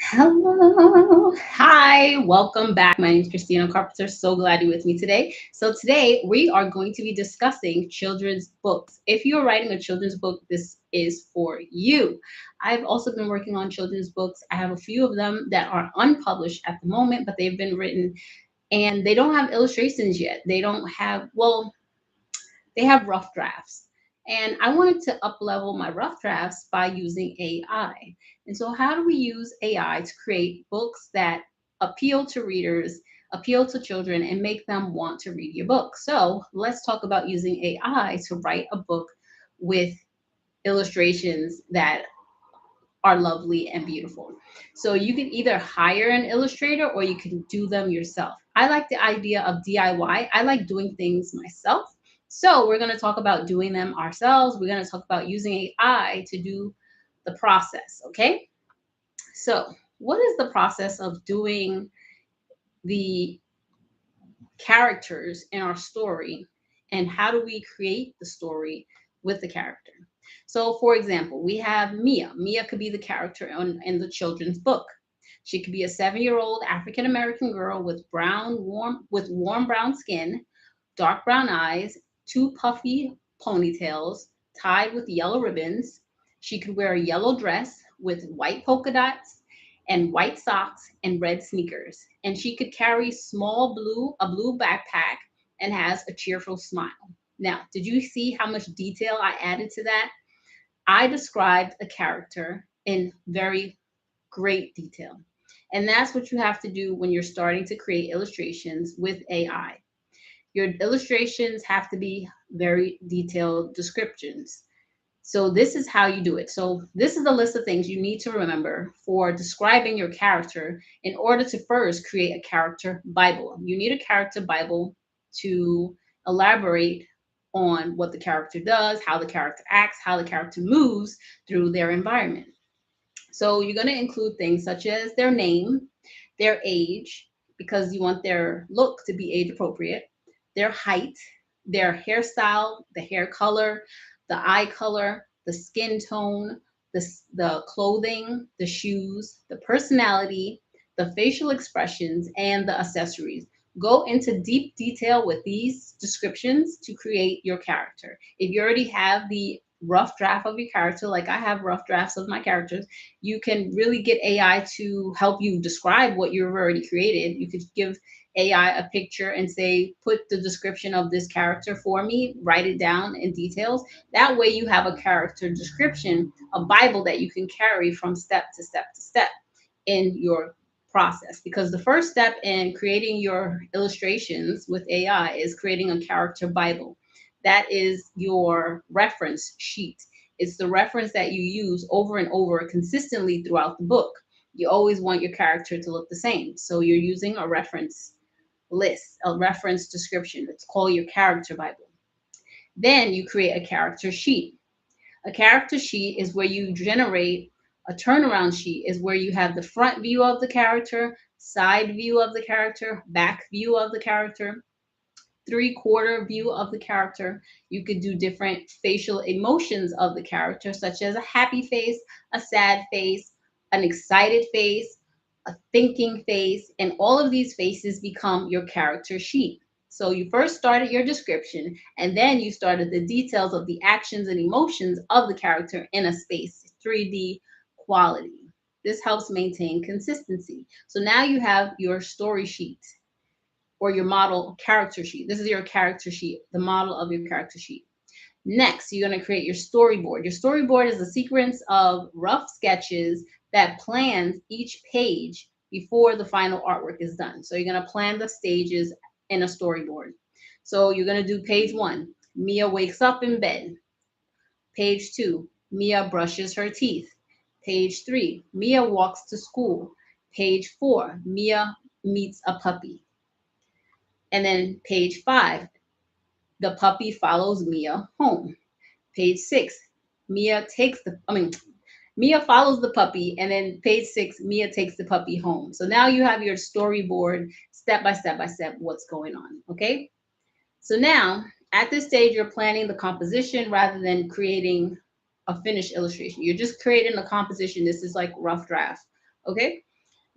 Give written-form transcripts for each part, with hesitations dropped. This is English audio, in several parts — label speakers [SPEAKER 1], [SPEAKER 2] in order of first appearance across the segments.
[SPEAKER 1] Hello. Hi. Welcome back. My name is Christina Carpenter. So glad you're with me today. So, today we are going to be discussing children's books. If you're writing a children's book, this is for you. I've also been working on children's books. I have a few of them that are unpublished at the moment, but they've been written and they don't have illustrations yet. They don't have, well, they have rough drafts. And I wanted to up level my rough drafts by using AI. And so, how do we use AI to create books that appeal to readers, appeal to children, and make them want to read your book? So, let's talk about using AI to write a book with illustrations that are lovely and beautiful. So, you can either hire an illustrator or you can do them yourself. I like the idea of DIY. I like doing things myself. So, we're going to talk about doing them ourselves. We're going to talk about using AI to do the process. Okay. So, what is the process of doing the characters in our story, and how do we create the story with the character? So, for example, we have Mia. Mia could be the character in the children's book. She could be a 7-year-old African American girl with warm brown skin, dark brown eyes, two puffy ponytails tied with yellow ribbons. She could wear a yellow dress with white polka dots and white socks and red sneakers. And she could carry a blue backpack and has a cheerful smile. Now, did you see how much detail I added to that? I described a character in very great detail. And that's what you have to do when you're starting to create illustrations with AI. Your illustrations have to be very detailed descriptions. So this is how you do it. So this is a list of things you need to remember for describing your character in order to first create a character Bible. You need a character Bible to elaborate on what the character does, how the character acts, how the character moves through their environment. So you're going to include things such as their name, their age, because you want their look to be age appropriate, their height, their hairstyle, the hair color, the eye color, the skin tone, the clothing, the shoes, the personality, the facial expressions, and the accessories. Go into deep detail with these descriptions to create your character. If you already have the rough draft of your character, like I have rough drafts of my characters, you can really get AI to help you describe what you've already created. You could give AI a picture and say, put the description of this character for me, write it down in details. That way, you have a character description, a Bible that you can carry from step to step to step in your process. Because the first step in creating your illustrations with AI is creating a character Bible. That is your reference sheet. It's the reference that you use over and over consistently throughout the book. You always want your character to look the same. So you're using a reference list, a reference description. It's called your character Bible. Then you create a character sheet. A character sheet is where you generate a turnaround sheet, is where you have the front view of the character, side view of the character, back view of the character, three-quarter view of the character. You could do different facial emotions of the character, such as a happy face, a sad face, an excited face, a thinking face, and all of these faces become your character sheet. So you first started your description, and then you started the details of the actions and emotions of the character in a space, 3D quality. This helps maintain consistency. So now you have your story sheet or your model character sheet. This is your character sheet, the model of your character sheet. Next, you're going to create your storyboard. Your storyboard is a sequence of rough sketches that plans each page before the final artwork is done. So you're going to plan the stages in a storyboard. So you're going to do page 1. Mia wakes up in bed. Page 2. Mia brushes her teeth. Page 3. Mia walks to school. Page 4. Mia meets a puppy. And then page 5, the puppy follows Mia home. Page 6, Mia follows the puppy, and then page 6, Mia takes the puppy home. So now you have your storyboard step by step what's going on. Okay. So now at this stage, you're planning the composition rather than creating a finished illustration. You're just creating a composition. This is like rough draft. Okay.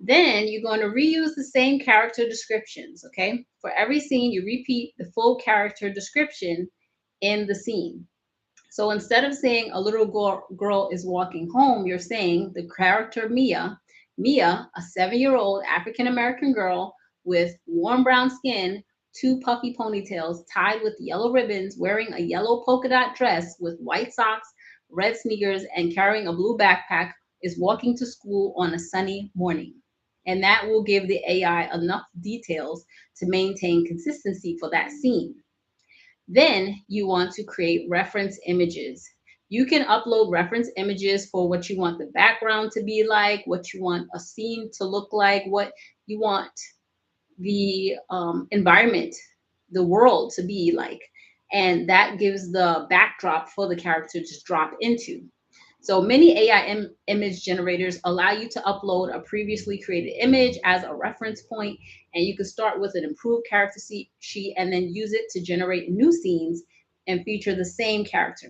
[SPEAKER 1] Then you're going to reuse the same character descriptions, okay? For every scene, you repeat the full character description in the scene. So instead of saying a little girl is walking home, you're saying the character Mia, a 7-year-old African American girl with warm brown skin, two puffy ponytails tied with yellow ribbons, wearing a yellow polka dot dress with white socks, red sneakers, and carrying a blue backpack, is walking to school on a sunny morning. And that will give the AI enough details to maintain consistency for that scene. Then you want to create reference images. You can upload reference images for what you want the background to be like, what you want a scene to look like, what you want the environment, the world to be like. And that gives the backdrop for the character to drop into. So many AI image generators allow you to upload a previously created image as a reference point, and you can start with an improved character sheet and then use it to generate new scenes and feature the same character.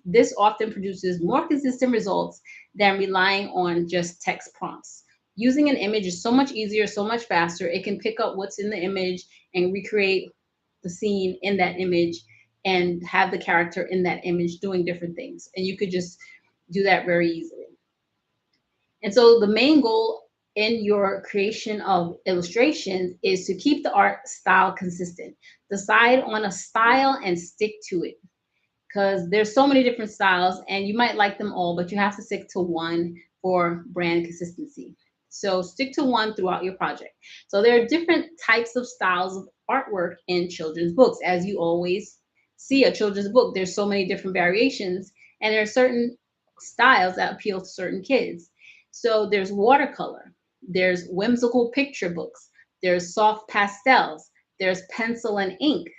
[SPEAKER 1] This often produces more consistent results than relying on just text prompts. Using an image is so much easier, so much faster. It can pick up what's in the image and recreate the scene in that image and have the character in that image doing different things. And you could just do that very easily. And so the main goal in your creation of illustrations is to keep the art style consistent. Decide on a style and stick to it, because there's so many different styles and you might like them all, but you have to stick to one for brand consistency. So stick to one throughout your project. So there are different types of styles of artwork in children's books. As you always see a children's book, there's so many different variations, and there are certain styles that appeal to certain kids. So there's watercolor, there's whimsical picture books, there's soft pastels, there's pencil and ink,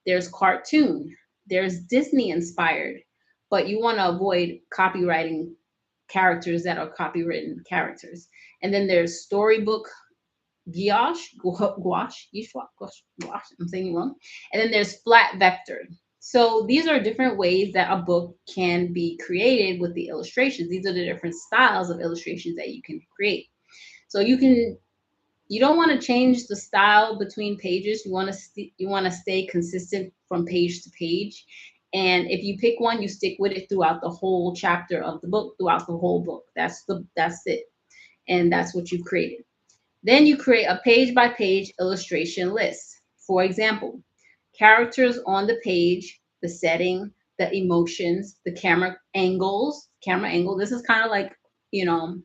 [SPEAKER 1] there's cartoon, there's Disney inspired, but you want to avoid copywriting characters that are copywritten characters. And then there's storybook gouache, I'm saying it wrong. And then there's flat vector. So these are different ways that a book can be created with the illustrations. These are the different styles of illustrations that you can create. So you don't want to change the style between pages. You want to stay consistent from page to page. And if you pick one, you stick with it throughout the whole chapter of the book, throughout the whole book. That's it. And that's what you've created. Then you create a page by page illustration list. For example, characters on the page, the setting, the emotions, the camera angle. This is kind of like, you know,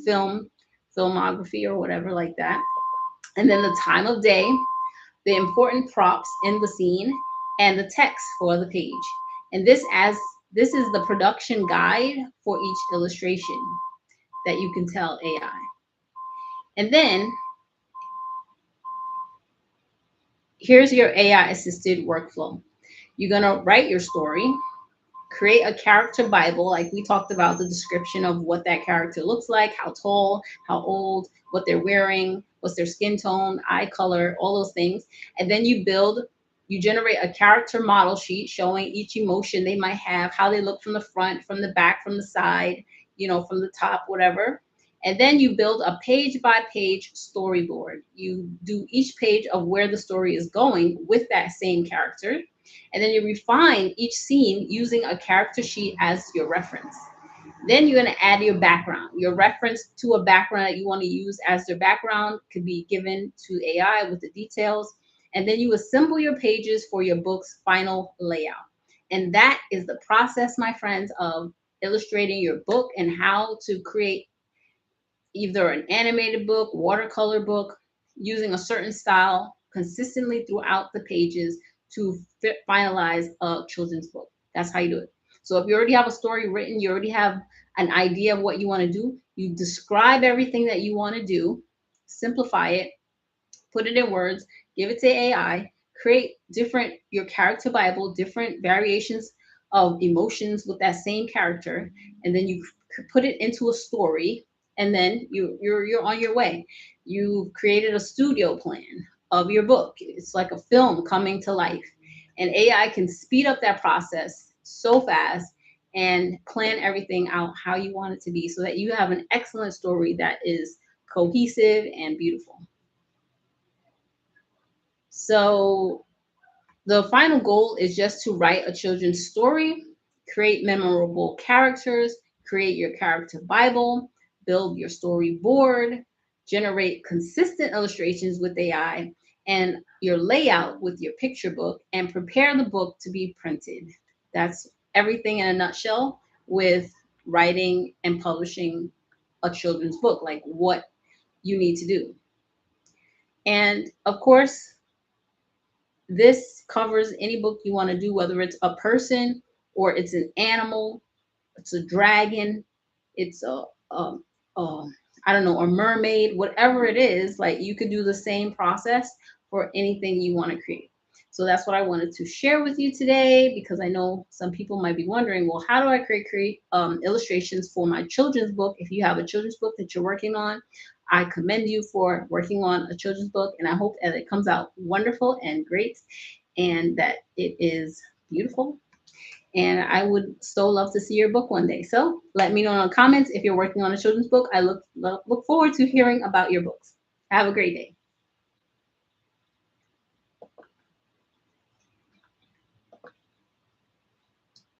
[SPEAKER 1] film, filmography or whatever like that. And then the time of day, the important props in the scene, and the text for the page. And this is the production guide for each illustration that you can tell AI. And then here's your AI assisted workflow. You're gonna write your story, create a character Bible, like we talked about the description of what that character looks like, how tall, how old, what they're wearing, what's their skin tone, eye color, all those things. And then you generate a character model sheet showing each emotion they might have, how they look from the front, from the back, from the side, from the top, whatever. And then you build a page by page storyboard. You do each page of where the story is going with that same character, and then you refine each scene using a character sheet as your reference. Then you're going to add your background. Your reference to a background that you want to use as your background could be given to AI with the details. And then you assemble your pages for your book's final layout. And that is the process, my friends, of illustrating your book and how to create either an animated book, watercolor book, using a certain style consistently throughout the pages to finalize a children's book. That's how you do it. So if you already have a story written, you already have an idea of what you want to do, you describe everything that you want to do, simplify it, put it in words, give it to AI, create your character Bible, different variations of emotions with that same character, and then you put it into a story, and then you're on your way. You've created a studio plan of your book. It's like a film coming to life, and AI can speed up that process so fast and plan everything out how you want it to be so that you have an excellent story that is cohesive, and beautiful. So the final goal is just to write a children's story, create memorable characters, create your character Bible, build your storyboard, generate consistent illustrations with AI, and your layout with your picture book, and prepare the book to be printed. That's everything in a nutshell with writing and publishing a children's book, like what you need to do. And of course, this covers any book you want to do, whether it's a person or it's an animal, it's a dragon, it's a I don't know, a mermaid, whatever it is. Like you could do the same process for anything you want to create. So that's what I wanted to share with you today, because I know some people might be wondering, well, how do I create illustrations for my children's book? If you have a children's book that you're working on, I commend you for working on a children's book, and I hope that it comes out wonderful and great, and that it is beautiful. And I would so love to see your book one day. So let me know in the comments if you're working on a children's book. I look forward to hearing about your books. Have a great day.